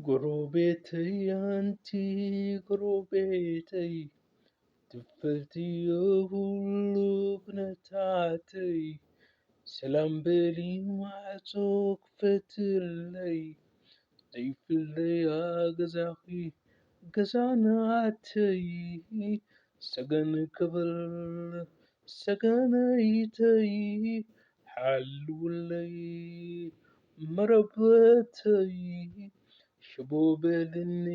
ጎረቤተይ አንቲ ጎረቤተይ ትፈልጥዮ ሁሉ ኩነታተይ ሰላም በሊ ማዕጾ ክፈትለይ ዘይፍለያ ገዛኺ ገዛ ናተይ ሰገን ክብል ሰገነይተይ ሓልውለይ መረበተይ ሽቦ በልኒ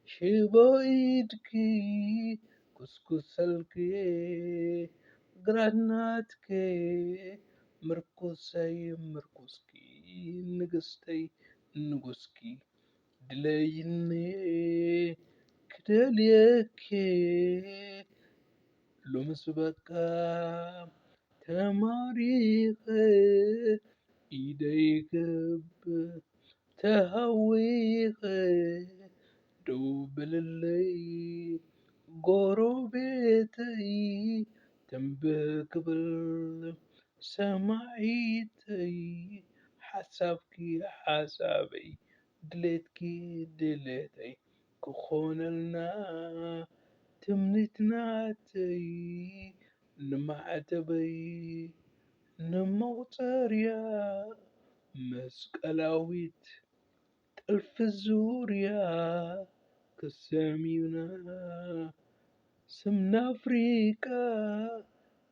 ሽቦ ኢድኪ ኩስኩሰልኪ ግራትናትኪ ምርኩሰይ ምርኩስኪ ንግስተይ ንጉስኪ ድለይኒ ክደልየኪ ሎምስ በቃ ተማሪኸ ኢደይ ክብ ተሃዊኸ ደው በልለይ ጎረቤተይ ተንብህ ክብል ሰማዒተይ ሓሳብኪ ሓሳበይ ድሌትኪ ድሌተይ ክኾነልና ትምኒት ናተይ ንማዕተበይ ንመቁፀርያ መስቀላዊት ጥልፊ ዙርያ ክሰሚውና ስምና ኣፍሪቃ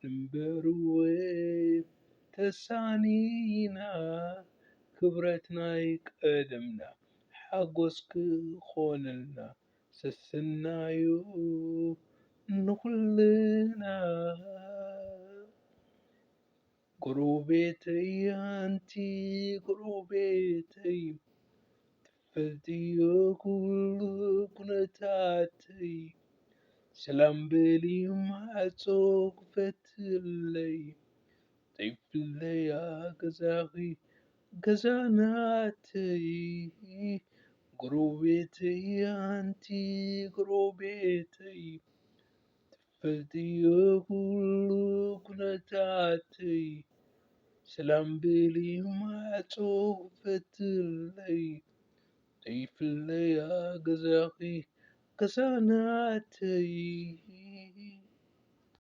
ድንበርወይ ተሳኒና ክብረት ናይ ቀደምና ሓጎስ ክኾነልና ሰስናዩ ንኹልና ጎረቤተይ ኣንቲ ጎረቤተይ ትፈልጥዮ ኩሉ ኩነታተይ ሰላም በሊ ማዕጾ ክፈትለይ ዘይፍለያ ገዛኺ ገዛ ናተይ ጎረቤተይ ኣንቲ ጎረቤተይ ትፈልጥዮ ኩሉ ኩነታተይ ሰላም በሊ ማዕጾ ክፈትለይ ዘይፍለያ ገዛኺ ገዛ ናተይ